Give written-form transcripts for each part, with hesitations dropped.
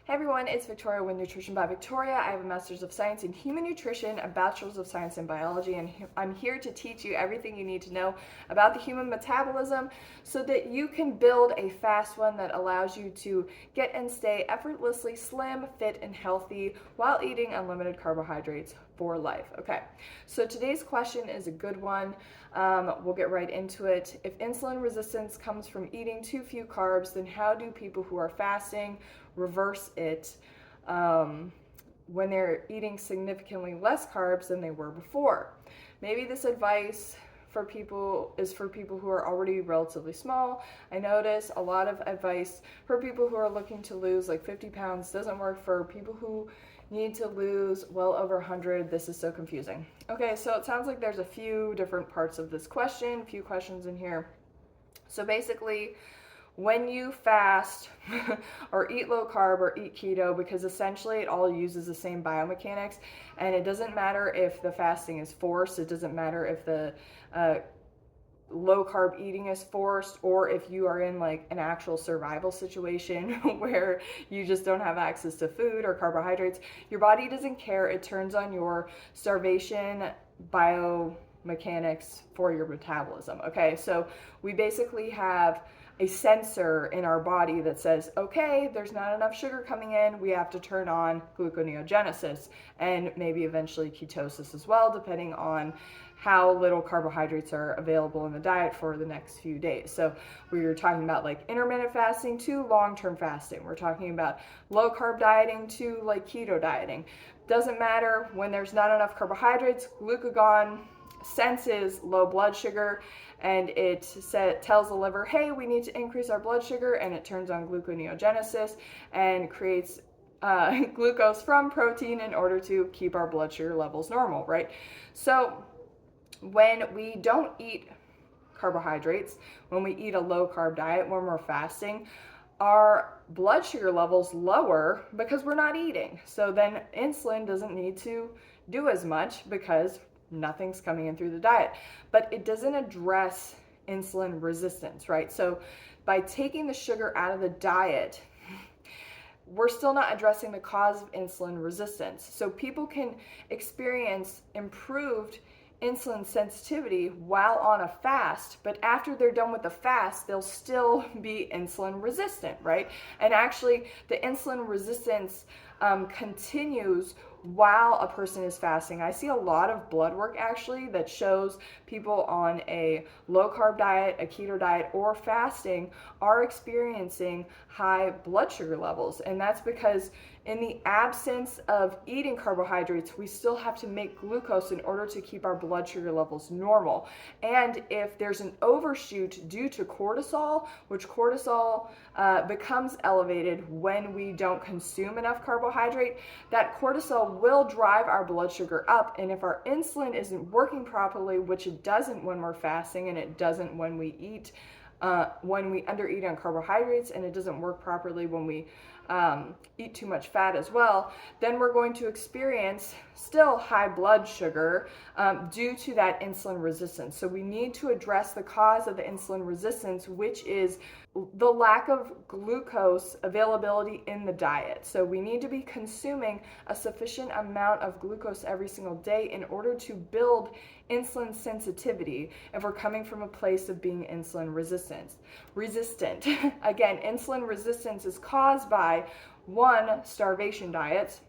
Hey everyone, it's Victoria with Nutrition by Victoria. I have a Master's of Science in Human Nutrition, a Bachelor's of Science in Biology, and I'm here to teach you everything you need to know about the human metabolism so that you can build a fast one that allows you to get and stay effortlessly slim, fit, and healthy while eating unlimited carbohydrates for life. Okay, so today's question is a good one. We'll get right into it. If insulin resistance comes from eating too few carbs, then how do people who are fasting reverse it when they're eating significantly less carbs than they were before? Maybe this advice is for people who are already relatively small. I notice a lot of advice for people who are looking to lose like 50 pounds doesn't work for people who need to lose well over 100. This is so confusing. Okay, so it sounds like there's a few different parts of this question, a few questions in here. So basically, when you fast or eat low carb or eat keto, because essentially it all uses the same biomechanics, and it doesn't matter if the fasting is forced, it doesn't matter if the low carb eating is forced, or if you are in like an actual survival situation where you just don't have access to food or carbohydrates, your body doesn't care. It turns on your starvation biomechanics for your metabolism. Okay, so we basically have a sensor in our body that says, okay, there's not enough sugar coming in, we have to turn on gluconeogenesis and maybe eventually ketosis as well, depending on how little carbohydrates are available in the diet for the next few days. So we were talking about like intermittent fasting to long-term fasting. We're talking about low carb dieting to like keto dieting. Doesn't matter, when there's not enough carbohydrates, glucagon senses low blood sugar and it tells the liver, hey, we need to increase our blood sugar, and it turns on gluconeogenesis and creates glucose from protein in order to keep our blood sugar levels normal, right? So when we don't eat carbohydrates, when we eat a low carb diet, when we're fasting, our blood sugar levels lower because we're not eating. So then insulin doesn't need to do as much because nothing's coming in through the diet. But it doesn't address insulin resistance, right? So by taking the sugar out of the diet, we're still not addressing the cause of insulin resistance. So people can experience improved insulin sensitivity while on a fast, but after they're done with the fast, they'll still be insulin resistant, right? And actually, the insulin resistance continues while a person is fasting. I see a lot of blood work actually that shows people on a low carb diet, a keto diet, or fasting are experiencing high blood sugar levels. And that's because in the absence of eating carbohydrates, we still have to make glucose in order to keep our blood sugar levels normal. And if there's an overshoot due to cortisol, which cortisol becomes elevated when we don't consume enough carbohydrate, that cortisol will drive our blood sugar up. And if our insulin isn't working properly, which it doesn't when we're fasting, and it doesn't when we eat, when we undereat on carbohydrates, and it doesn't work properly when we eat too much fat as well, then we're going to experience still high blood sugar due to that insulin resistance. So we need to address the cause of the insulin resistance, which is the lack of glucose availability in the diet. So we need to be consuming a sufficient amount of glucose every single day in order to build insulin sensitivity if we're coming from a place of being insulin resistant. Again, insulin resistance is caused by one, starvation diets.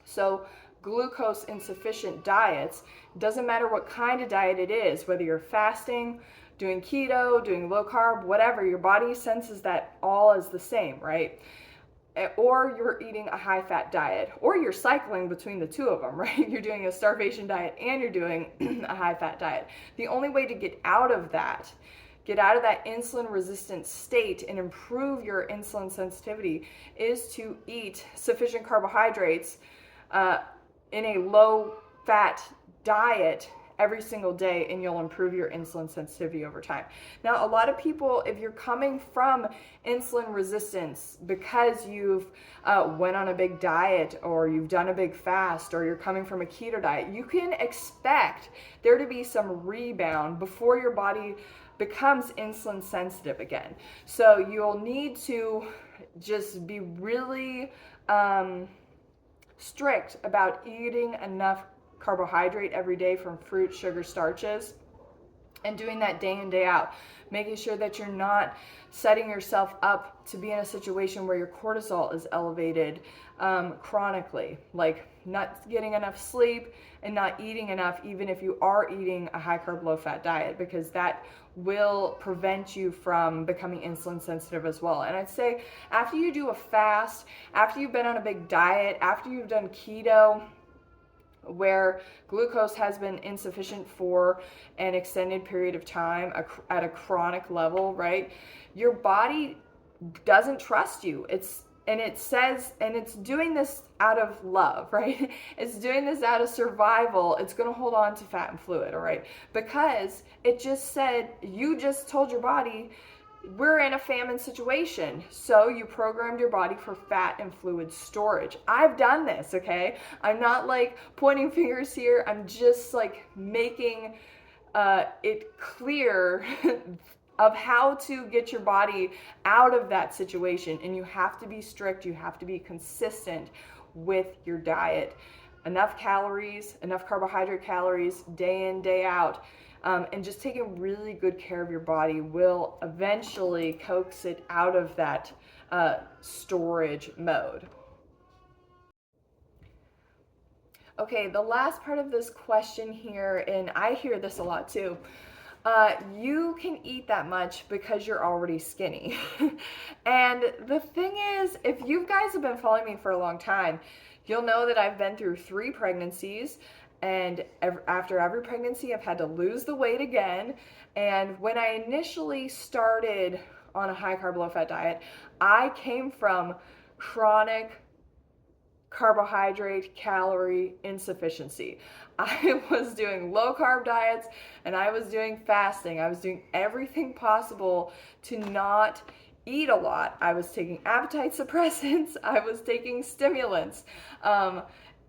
So glucose insufficient diets, doesn't matter what kind of diet it is, whether you're fasting, doing keto, doing low carb, whatever, your body senses that all is the same, right? Or you're eating a high fat diet, or you're cycling between the two of them, right? You're doing a starvation diet and you're doing a high fat diet. The only way to get out of that insulin resistant state and improve your insulin sensitivity is to eat sufficient carbohydrates in a low fat diet every single day, and you'll improve your insulin sensitivity over time. Now, a lot of people, if you're coming from insulin resistance because you've went on a big diet, or you've done a big fast, or you're coming from a keto diet, you can expect there to be some rebound before your body becomes insulin sensitive again. So you'll need to just be really strict about eating enough carbohydrate every day from fruit, sugar, starches, and doing that day in, day out, making sure that you're not setting yourself up to be in a situation where your cortisol is elevated chronically, like not getting enough sleep and not eating enough, even if you are eating a high carb, low fat diet, because that will prevent you from becoming insulin sensitive as well. And I'd say after you do a fast, after you've been on a big diet, after you've done keto, where glucose has been insufficient for an extended period of time at a chronic level, right? Your body doesn't trust you. It's doing this out of love, right? It's doing this out of survival. It's going to hold on to fat and fluid, all right? Because it just said, you just told your body, we're in a famine situation. So you programmed your body for fat and fluid storage. I've done this, okay? I'm not like pointing fingers here. I'm just like making it clear of how to get your body out of that situation. And you have to be strict. You have to be consistent with your diet. Enough calories, enough carbohydrate calories, day in, day out. And just taking really good care of your body will eventually coax it out of that storage mode. Okay, the last part of this question here, and I hear this a lot too, you can eat that much because you're already skinny. And the thing is, if you guys have been following me for a long time, you'll know that I've been through 3 pregnancies. And after every pregnancy, I've had to lose the weight again. And when I initially started on a high carb, low fat diet, I came from chronic carbohydrate calorie insufficiency. I was doing low carb diets and I was doing fasting. I was doing everything possible to not eat a lot. I was taking appetite suppressants. I was taking stimulants.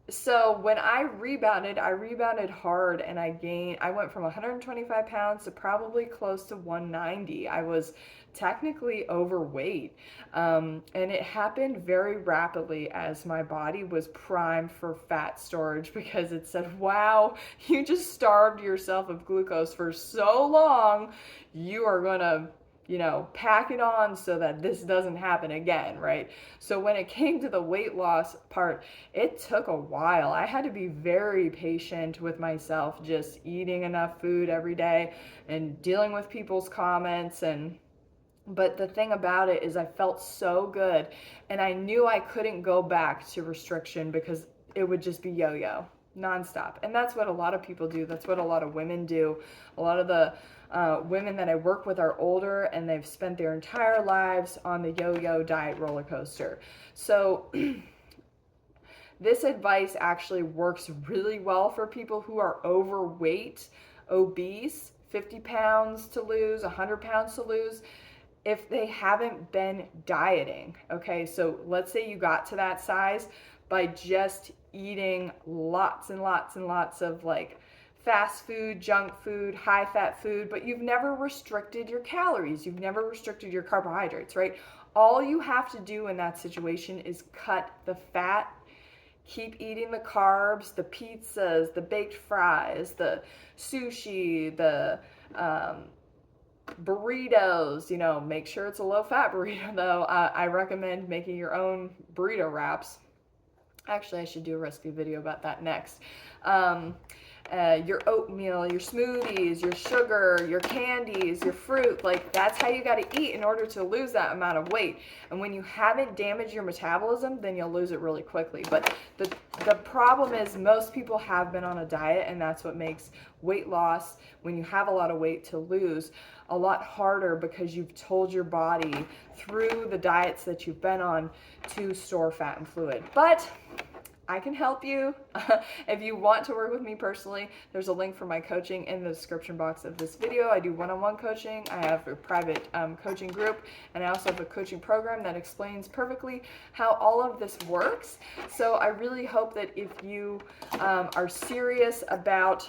So when I rebounded hard, and I went from 125 pounds to probably close to 190. I was technically overweight. And it happened very rapidly as my body was primed for fat storage, because it said, wow, you just starved yourself of glucose for so long, you are gonna pack it on so that this doesn't happen again, right? So when it came to the weight loss part, it took a while. I had to be very patient with myself, just eating enough food every day and dealing with people's comments. But the thing about it is I felt so good, and I knew I couldn't go back to restriction because it would just be yo-yo nonstop. And that's what a lot of people do. That's what a lot of women do. A lot of the women that I work with are older, and they've spent their entire lives on the yo-yo diet roller coaster. So this advice actually works really well for people who are overweight, obese, 50 pounds to lose, 100 pounds to lose, if they haven't been dieting. Okay, so let's say you got to that size by just eating lots and lots and lots of like fast food, junk food, high fat food, but you've never restricted your calories. You've never restricted your carbohydrates, right? All you have to do in that situation is cut the fat, keep eating the carbs, the pizzas, the baked fries, the sushi, the burritos. Make sure it's a low fat burrito though. I recommend making your own burrito wraps. Actually, I should do a recipe video about that next. Your oatmeal, your smoothies, your sugar, your candies, your fruit, like that's how you got to eat in order to lose that amount of weight. And when you haven't damaged your metabolism, then you'll lose it really quickly. But the problem is most people have been on a diet, and that's what makes weight loss, when you have a lot of weight to lose, a lot harder, because you've told your body through the diets that you've been on to store fat and fluid. But I can help you. If you want to work with me personally, there's a link for my coaching in the description box of this video. I do one-on-one coaching. I have a private coaching group, and I also have a coaching program that explains perfectly how all of this works. So I really hope that if you are serious about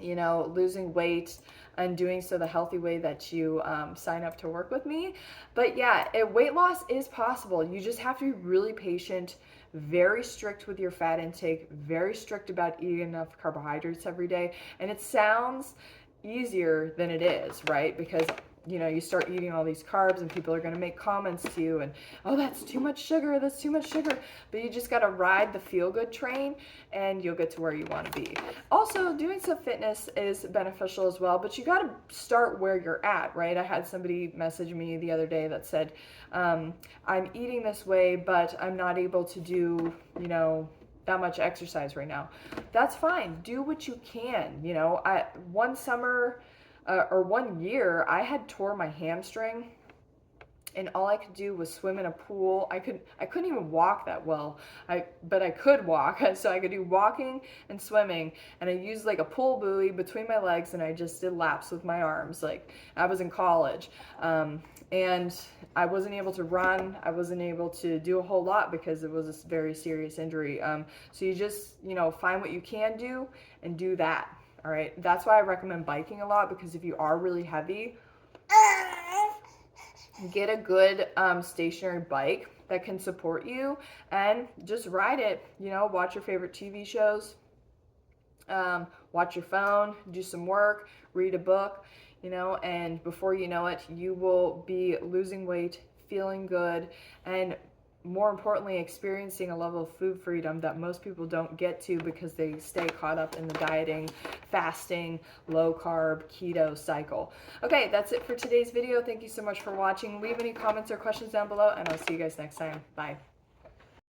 losing weight, and doing so the healthy way that you sign up to work with me. But yeah, weight loss is possible. You just have to be really patient, very strict with your fat intake, very strict about eating enough carbohydrates every day. And it sounds easier than it is, right? Because you start eating all these carbs and people are going to make comments to you and, oh, that's too much sugar, that's too much sugar. But you just got to ride the feel-good train and you'll get to where you want to be. Also, doing some fitness is beneficial as well, but you got to start where you're at, right? I had somebody message me the other day that said, I'm eating this way, but I'm not able to do, that much exercise right now. That's fine. Do what you can. One summer, or 1 year, I had tore my hamstring and all I could do was swim in a pool. I couldn't even walk that well. But I could walk. So I could do walking and swimming, and I used like a pool buoy between my legs and I just did laps with my arms. Like I was in college. And I wasn't able to run. I wasn't able to do a whole lot because it was a very serious injury. So you just, find what you can do and do that. All right, that's why I recommend biking a lot, because if you are really heavy, get a good stationary bike that can support you and just ride it. Watch your favorite TV shows, watch your phone, do some work, read a book, and before you know it, you will be losing weight, feeling good, and more importantly, experiencing a level of food freedom that most people don't get to because they stay caught up in the dieting, fasting, low carb, keto cycle. Okay, that's it for today's video. Thank you so much for watching. Leave any comments or questions down below, and I'll see you guys next time. Bye.